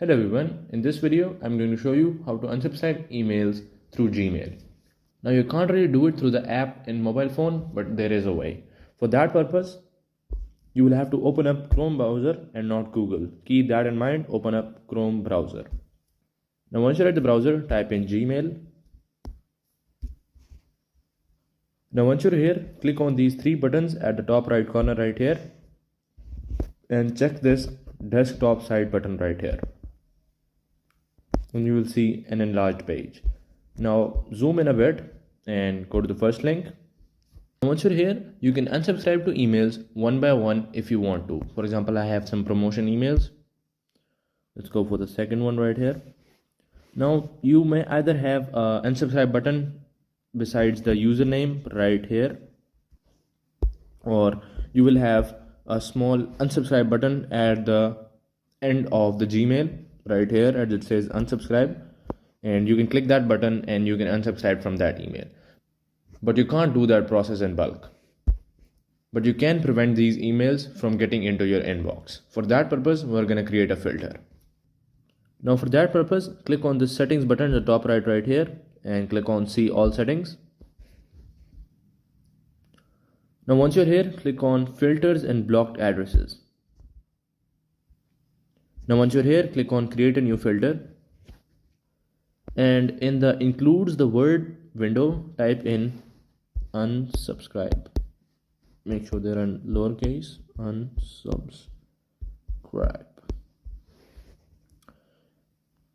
Hello everyone, in this video I'm going to show you how to unsubscribe emails through Gmail. Now you can't really do it through the app in mobile phone, but there is a way. For that purpose, you will have to open up Chrome browser and not Google. Keep that in mind, open up Chrome browser. Now once you're at the browser, type in Gmail. Now once you're here, click on these three buttons at the top right corner right here and check this desktop side button right here. And you will see an enlarged page. Now zoom in a bit and go to the first link. Once you're here, you can unsubscribe to emails one by one if you want to. For example, I have some promotion emails. Let's go for the second one right here. Now you may either have an unsubscribe button besides the username right here, or you will have a small unsubscribe button at the end of the Gmail right here as it says unsubscribe, and you can click that button and you can unsubscribe from that email. But you can't do that process in bulk. But you can prevent these emails from getting into your inbox. For that purpose, we're going to create a filter. Now for that purpose, click on the settings button at the top right here and click on see all settings. Now once you're here, click on filters and blocked addresses. Now once you're here, click on create a new filter, and in the includes the word window, type in unsubscribe. Make sure they're in lowercase. Unsubscribe.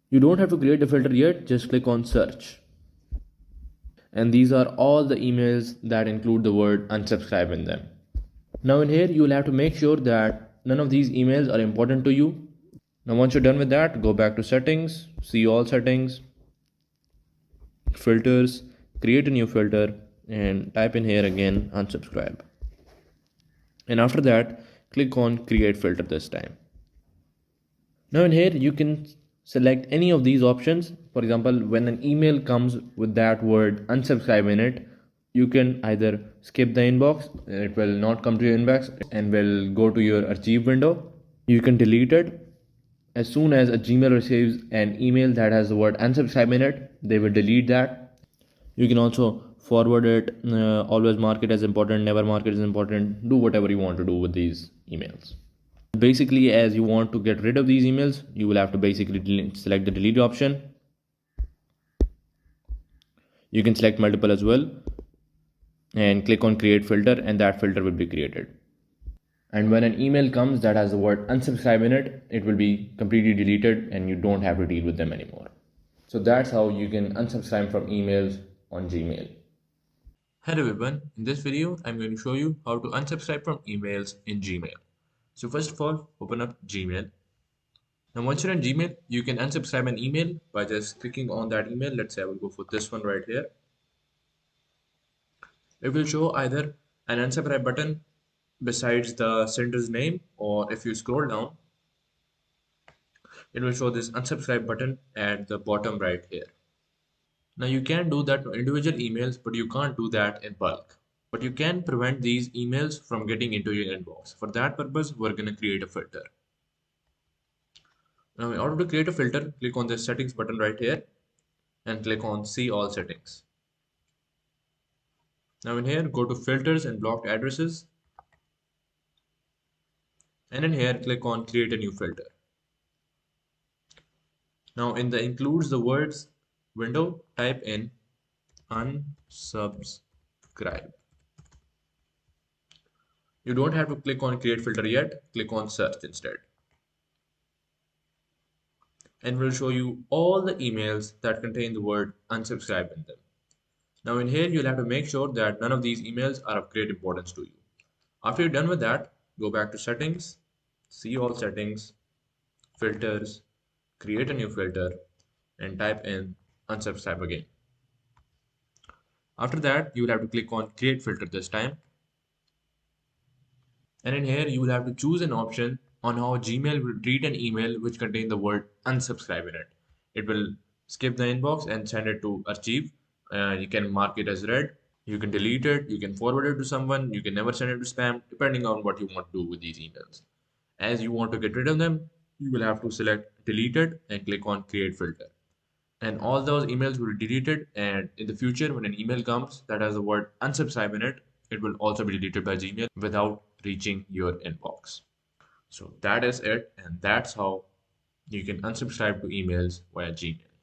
You don't have to create a filter yet, just click on search. And these are all the emails that include the word unsubscribe in them. Now in here, you will have to make sure that none of these emails are important to you. Now once you're done with that, go back to settings, see all settings, filters, create a new filter, and type in here again unsubscribe. And after that, click on create filter this time. Now in here, you can select any of these options. For example, when an email comes with that word unsubscribe in it, you can either skip the inbox, it will not come to your inbox and will go to your archive window. You can delete it. As soon as a Gmail receives an email that has the word unsubscribe in it, they will delete that. You can also forward it, always mark it as important, never mark it as important. Do whatever you want to do with these emails. Basically, as you want to get rid of these emails, you will have to basically select the delete option. You can select multiple as well and click on create filter, and that filter will be created. And when an email comes that has the word unsubscribe in it, it will be completely deleted and you don't have to deal with them anymore. So that's how you can unsubscribe from emails on Gmail. Hello everyone, in this video I'm going to show you how to unsubscribe from emails in Gmail. So first of all, open up Gmail. Now once you're in Gmail, you can unsubscribe an email by just clicking on that email. Let's say I will go for this one right here. It will show either an unsubscribe button besides the sender's name, or if you scroll down, it will show this unsubscribe button at the bottom right here. Now you can do that to individual emails, but you can't do that in bulk. But you can prevent these emails from getting into your inbox. For that purpose, we're going to create a filter. Now in order to create a filter, click on the settings button right here and click on see all settings. Now in here, go to filters and blocked addresses. And in here, click on create a new filter. Now in the includes the words window, type in unsubscribe. You don't have to click on create filter yet, click on search instead. And we'll show you all the emails that contain the word unsubscribe in them. Now in here, you'll have to make sure that none of these emails are of great importance to you. After you're done with that, go back to settings, see all settings, filters, create a new filter, and type in unsubscribe again. After that, you will have to click on create filter this time. And in here, you will have to choose an option on how Gmail will treat an email which contains the word unsubscribe in it. It will skip the inbox and send it to archive. You can mark it as read. You can delete it. You can forward it to someone. You can never send it to spam, depending on what you want to do with these emails. As you want to get rid of them, you will have to select deleted and click on create filter. And all those emails will be deleted. And in the future, when an email comes that has the word unsubscribe in it, it will also be deleted by Gmail without reaching your inbox. So that is it. And that's how you can unsubscribe to emails via Gmail.